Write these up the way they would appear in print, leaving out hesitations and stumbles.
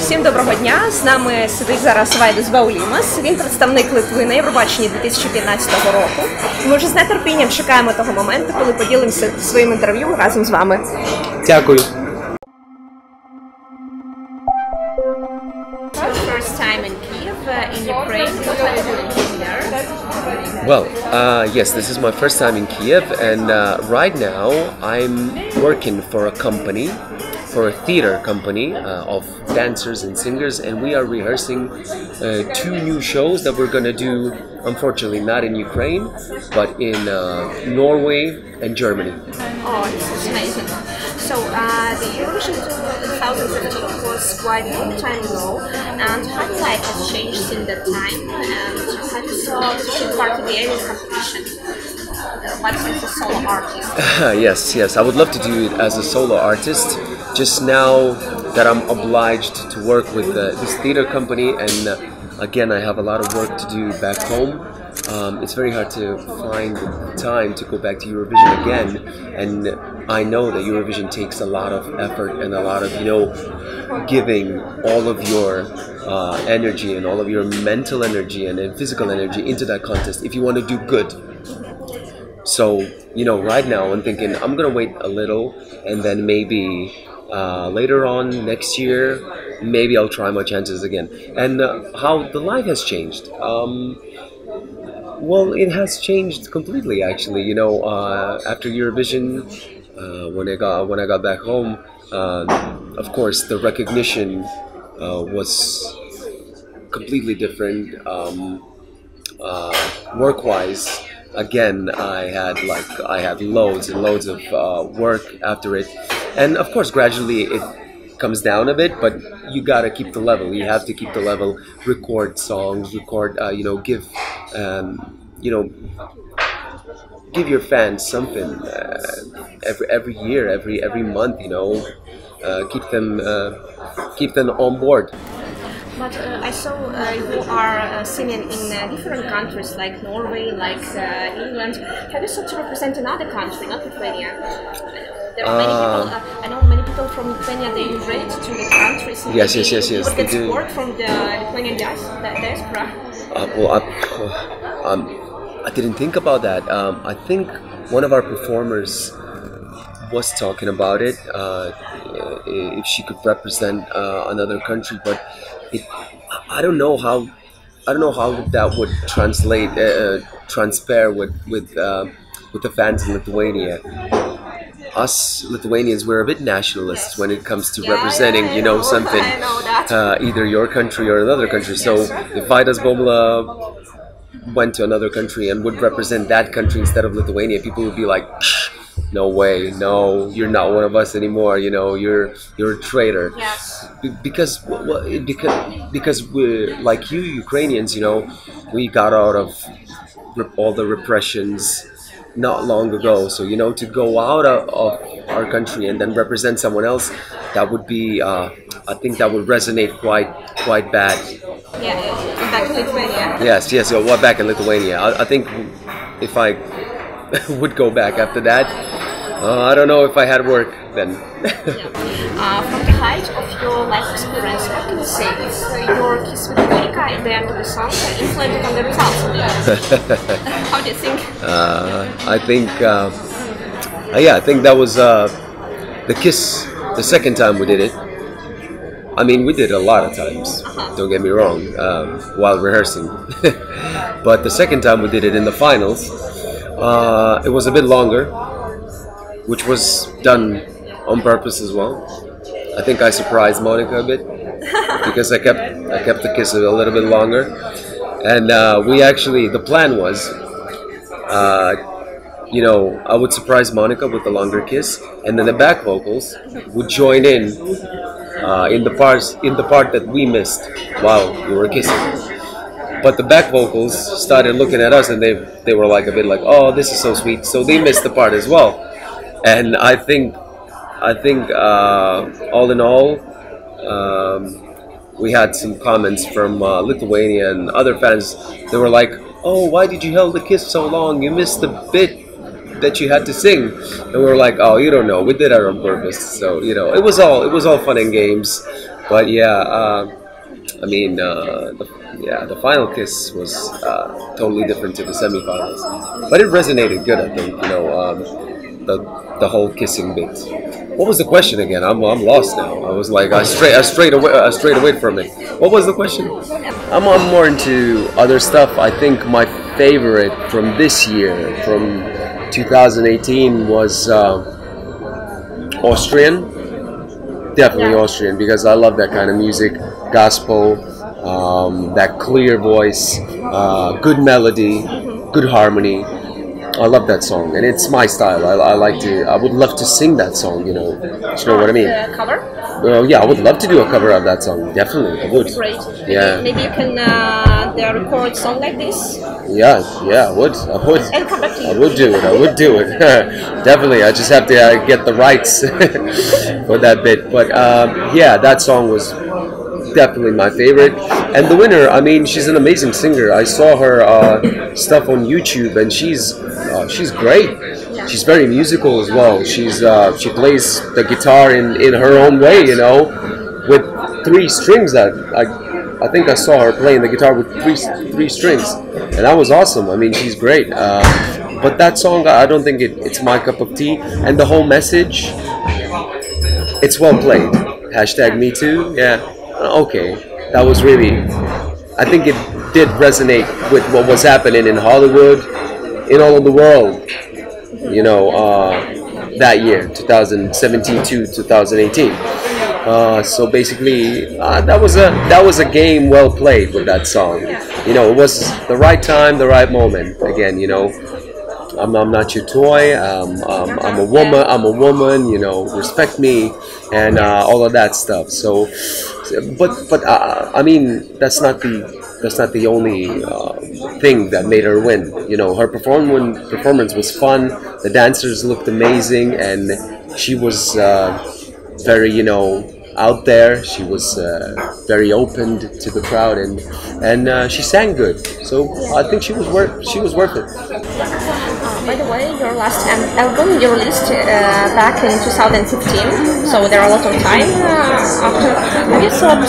Всім доброго дня! З нами сидить зараз Вайдас Бауміла. Він представник Литви на Євробаченні 2015 року. Ми вже з нетерпінням чекаємо того моменту, коли поділимося своїм інтерв'ю разом з вами. Дякую. First time in Kyiv, in Ukraine. What are you doing here? Well, yes, this is my first time in Kyiv, and right now I'm working for a company, for a theater company of dancers and singers, and we are rehearsing two new shows that we're going to do, unfortunately not in Ukraine, but in Norway and Germany. Oh, this is amazing. So the Eurovision 2015 was quite a long time ago, and how your life has changed in that time, and how you saw taking part in the annual competition? But as a solo artist. Yes, I would love to do it as a solo artist. Just now that I'm obliged to work with this theater company, and again I have a lot of work to do back home. It's very hard to find time to go back to Eurovision again, and I know that Eurovision takes a lot of effort and a lot of, giving all of your energy and all of your mental energy and physical energy into that contest if you want to do good. So, right now I'm thinking I'm gonna wait a little, and then maybe later on next year, maybe I'll try my chances again. And how the life has changed. Well, it has changed completely, actually. After Eurovision, when I got back home, of course, the recognition was completely different. Work-wise, again, I had loads and loads of work after it, and of course, gradually it comes down a bit, but you gotta keep the level. You have to keep the level. Record songs, give your fans something every year, every month. Keep them on board. But I saw you are singing in different countries like Norway, like England. Have you sought to represent another country, not Lithuania? There are many people. I know many people from Lithuania. They immigrate to the countries. Yes. You would get support from the Lithuanian diaspora. I didn't think about that. I think one of our performers was talking about it. If she could represent another country, but I don't know how that would transfer with the fans in Lithuania. Us Lithuanians, we're a bit nationalists when it comes to representing, something, either your country or another country. So if Vaidas Baumila went to another country and would represent that country instead of Lithuania, people would be like, no way, no, you're not one of us anymore. You're a traitor. Yes. Because we're like you Ukrainians. We got out of all the repressions not long ago. So to go out of our country and then represent someone else, that would be I think that would resonate quite bad. Yeah, back in Lithuania. Yes. Back in Lithuania. I think if I would go back after that, I don't know if I had work then. From the height of your life experience, what can you say? Is your kiss with Monica at the end of the song influenced on the results of the end? How do you think? I think that was the kiss. The second time we did it. I mean, we did it a lot of times. Don't get me wrong, while rehearsing. But the second time we did it in the finals, it was a bit longer, which was done on purpose as well. I think I surprised Monica a bit because I kept the kiss a little bit longer, and the plan was, I would surprise Monica with the longer kiss, and then the back vocals would join in the part that we missed while we were kissing. But the back vocals started looking at us, and they were like a bit like, oh, this is so sweet. So they missed the part as well. And I think all in all, we had some comments from Lithuania and other fans. They were like, oh, why did you hold the kiss so long? You missed the bit that you had to sing. And we were like, oh, you don't know, we did it on purpose. So it was all fun and games. But yeah, I mean, the final kiss was totally different to the semifinals, but it resonated good. I think the whole kissing bit. What was the question again? I'm lost now. I was like I strayed away from it. What was the question? I'm more into other stuff. I think my favorite from this year, from 2018, was Austrian. Definitely Austrian, because I love that kind of music, gospel, that clear voice, good melody, good harmony. I love that song, and it's my style. I would love to sing that song. You know what I mean? Cover? Yeah, I would love to do a cover of that song. Definitely, I would. Great. Yeah. Maybe you can record a song like this. Yeah, I would. And come back to you. I would do it. Definitely. I just have to get the rights for that bit. But yeah, that song was definitely my favorite. And the winner, I mean, she's an amazing singer. I saw her stuff on YouTube, and she's great. She's very musical as well. She plays the guitar in her own way, with 3 strings. I think I saw her playing the guitar with three strings, and that was awesome. I mean, she's great. But that song, I don't think it's my cup of tea. And the whole message, it's well played. #MeToo. Yeah. Okay. That was really, I think it did resonate with what was happening in Hollywood, in all of the world, that year, 2017 to 2018. So basically, that was a game well played with that song. It was the right time, the right moment. Again, I'm not your toy. I'm a woman. Respect me, and all of that stuff. So, but I mean, that's not the only thing that made her win. Her performance was fun. The dancers looked amazing, and she was very, out there. She was very open to the crowd, and she sang good. So I think she was worth it. By the way, your last album you released back in 2015, so there are a lot of time after. Have you thought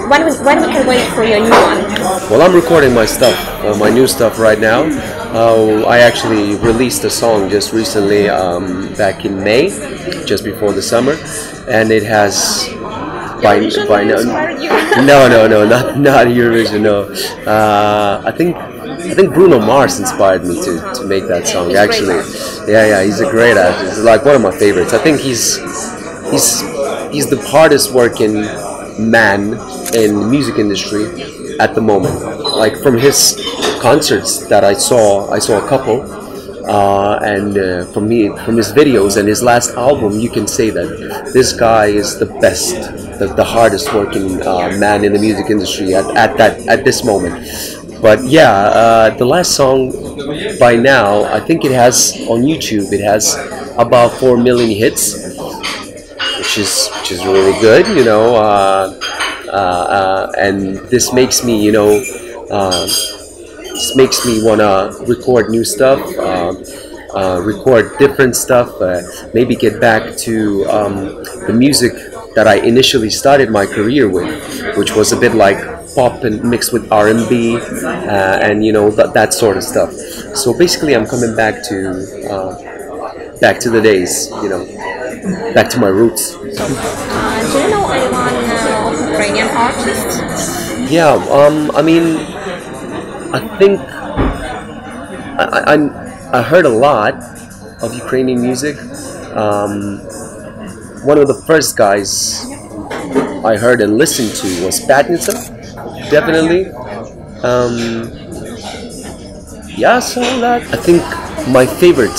when we can wait for your new one? Well, I'm recording my stuff, my new stuff right now. I actually released a song just recently, back in May, just before the summer, and it has by now. No, not Eurovision. No, I think Bruno Mars inspired me to make that song. Actually, yeah, he's a great artist. He's like one of my favorites. I think he's the hardest working man in the music industry at the moment. Like from his concerts that I saw a couple, and from his videos and his last album, you can say that this guy is the best, the hardest working man in the music industry at this moment. But yeah, the last song by now, I think it has on YouTube. It has about 4 million hits, which is really good, and this makes me, wanna record new stuff, record different stuff, maybe get back to the music that I initially started my career with, which was a bit like pop and mixed with R&B, and that sort of stuff. So basically, I'm coming back to the days, back to my roots. Do you know anyone Ukrainian artists? Yeah, I mean, I think I heard a lot of Ukrainian music. One of the first guys I heard and listened to was Patnitsa, definitely. Yeah, so that I think my favorite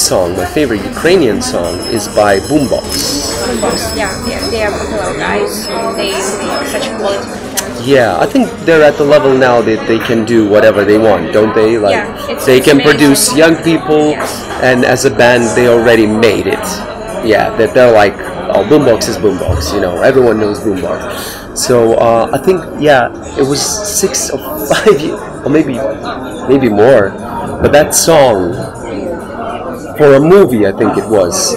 Ukrainian song is by Boombox. Yeah, they are popular guys. They make such quality content. Yeah, I think they're at the level now that they can do whatever they want, don't they? Like, they can produce young people, and as a band, they already made it. Yeah, that they're like, oh, Boombox is Boombox, everyone knows Boombox. So I think, yeah, it was 6 or 5 years, or maybe more. But that song, for a movie, I think it was.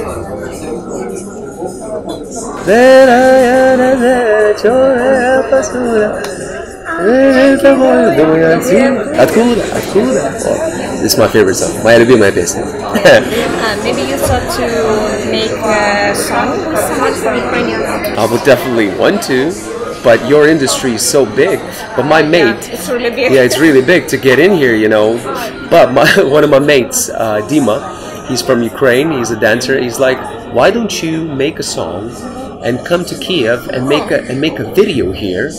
Откуда? This is my favorite song. Моя любимая песня. Maybe you thought to make a song with someone from Ukraine. I would definitely want to, but your industry is so big. But my mate, It's really big. yeah, it's really big to get in here, you know. But one of my mates, Dima, he's from Ukraine. He's a dancer. He's like, why don't you make a song and come to Kiev and make a video here,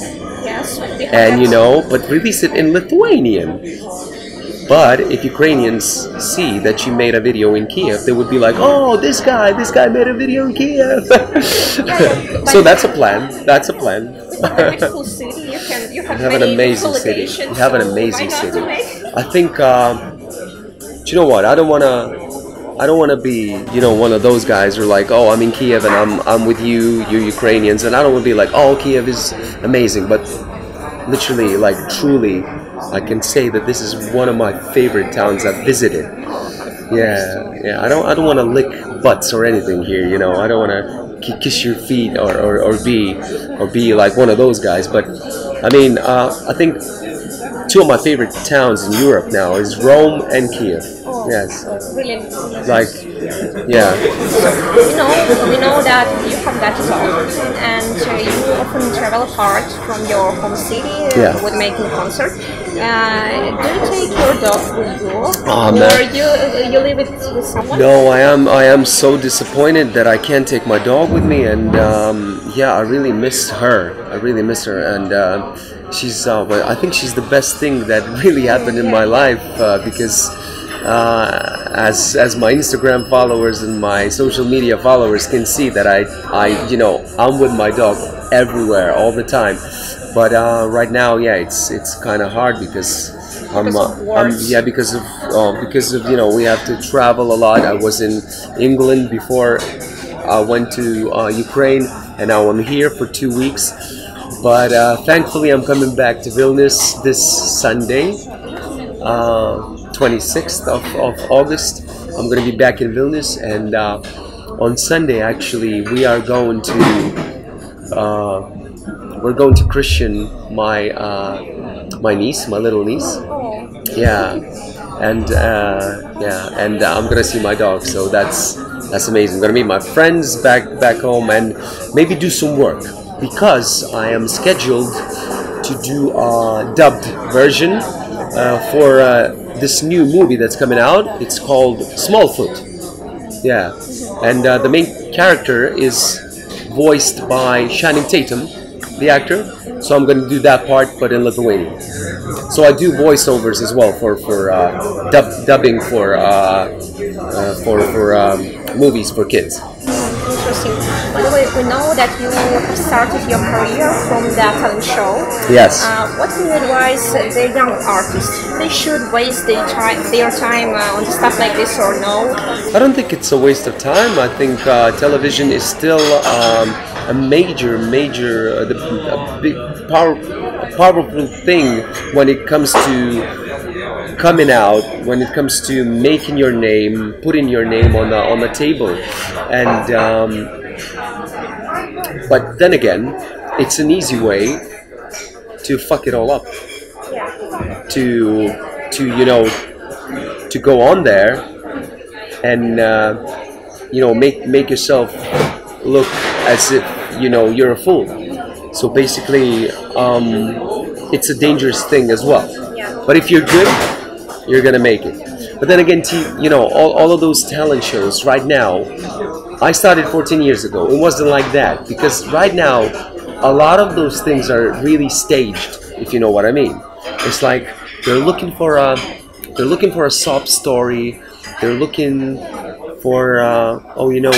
Yes. and you know, but release it in Lithuanian. But if Ukrainians see that you made a video in Kiev, they would be like, "Oh, this guy made a video in Kiev." So that's a plan. That's a plan. It's a beautiful city. You have an many amazing beautiful city. locations, You have an so amazing why not city. to make- I think. Do you know what? I don't wanna be, you know, one of those guys who are like, "Oh, I'm in Kiev and I'm with you Ukrainians," and I don't want to be like, "Oh, Kiev is amazing," but literally, like, truly, I can say that this is one of my favorite towns I've visited. Yeah. I don't want to lick butts or anything here, you know. I don't want to kiss your feet or be like one of those guys. But I mean, I think two of my favorite towns in Europe now is Rome and Kiev. Yes, Brilliant. like, yeah. We know that you have that talent, and you often travel apart from your home city Yeah. with making concerts. Do you take your dog with you, Oh, or man. you leave it with someone? No, I am so disappointed that I can't take my dog with me, and yeah, I really miss her. And she's, I think she's the best thing that really happened in my life, because as my Instagram followers and my social media followers can see that I you know, I'm with my dog everywhere all the time. But right now, yeah, it's kind of hard because because of you know, we have to travel a lot. I was in England before I went to Ukraine, and now I'm here for 2 weeks. But thankfully, I'm coming back to Vilnius this Sunday, 26th of August. I'm going to be back in Vilnius, and on Sunday, actually, we are going to Christian my niece, my little niece. Yeah, and I'm gonna see my dog, so that's amazing. I'm gonna meet my friends back home and maybe do some work, because I am scheduled to do a dubbed version for this new movie that's coming out. It's called Smallfoot. Yeah, and the main character is voiced by Channing Tatum, the actor. So I'm going to do that part, but in Lithuanian. So I do voiceovers as well for dubbing for movies for kids. Interesting. By the way, we know that you started your career from the talent show. Yes. What do you advise the young artists? They should waste their time on stuff like this, or no? I don't think it's a waste of time. I think television is still a major, big, powerful thing when it comes to coming out, when it comes to making your name, putting your name on the table, and but then again, it's an easy way to fuck it all up. To you know, to go on there and you know, make yourself look as if, you know, you're a fool. So basically, it's a dangerous thing as well. But if you're good, you're gonna make it. But then again, you know, all of those talent shows right now, I started 14 years ago. It wasn't like that, because right now, a lot of those things are really staged, if you know what I mean. It's like they're looking for a sob story. They're looking for oh, you know,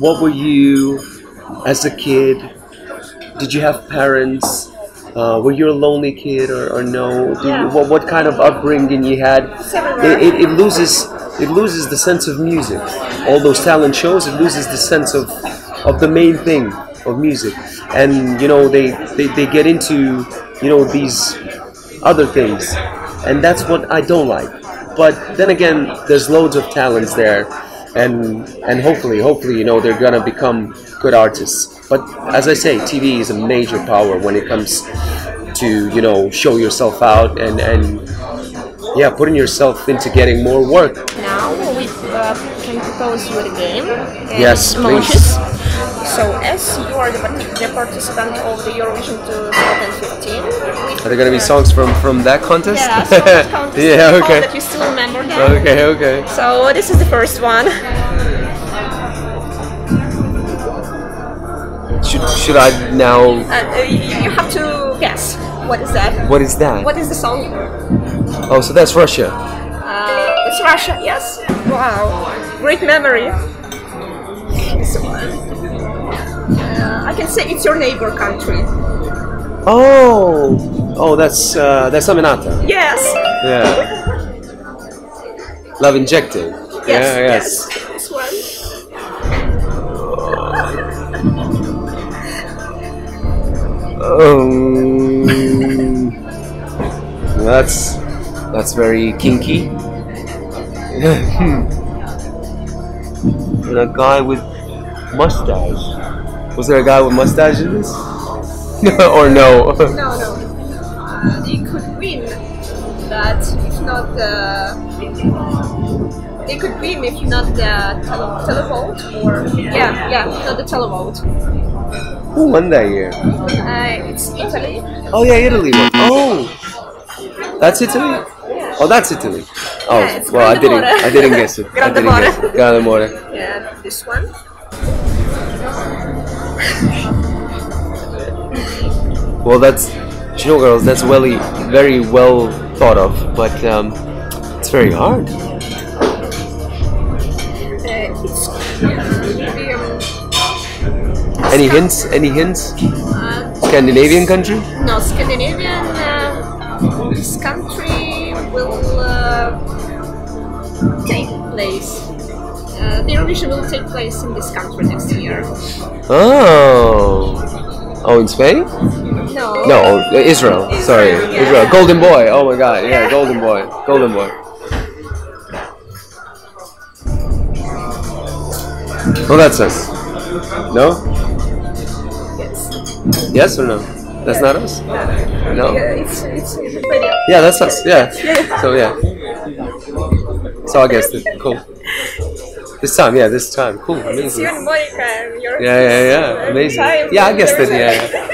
what were you as a kid? Did you have parents? Were you a lonely kid or no? What kind of upbringing you had? It loses the sense of music. All those talent shows, it loses the sense of the main thing of music. And you know, they get into, you know, these other things, and that's what I don't like. But then again, there's loads of talents there, and hopefully, you know, they're gonna become good artists. But as I say, TV is a major power when it comes to, you know, show yourself out and yeah, putting yourself into getting more work. Now we can propose you a game. Yes, please. So as you are the participant of the Eurovision 2015, Are there gonna be songs from that contest? yeah, so that contest, Yeah, okay. that you still remember that. Okay. So this is the first one. Should I now? You have to guess. What is that? What is that? What is the song? Oh, so that's Russia. It's Russia, yes. Wow, great memory. This one. I can say it's your neighbor country. Oh, that's Aminata. Yes. Yeah. Love injected. Yes. This one. That's very kinky. And a guy with mustache. Was there a guy with mustache in this? Or no? No. They could win that if not they could win if not the televote or not the televote. Who won that year? It's Italy. Oh yeah, Italy won. Oh, that's Italy. Oh, that's Italy. Oh, Yeah, it's well, I Grande didn't guess it. Grande Grande More. Yeah, this one. Well, that's, you know, girls, that's very well thought of, but it's very hard. It's Any hints? Scandinavian country? No, Scandinavian. This country will take place. The Eurovision will take place in this country next year. Oh, in Spain? No, Israel. Sorry, Yeah. Israel. Golden Boy. Oh my God, yeah, Golden Boy. Well, that's us. No? Yes. Yes or no? That's not us? No. It's Lithuania. Yeah, that's us. Yeah. So yeah. So I guessed it. Cool. This time. Cool. It's Amazing. you and Monica and your Yeah. Amazing. Yeah, I guessed it. Yeah.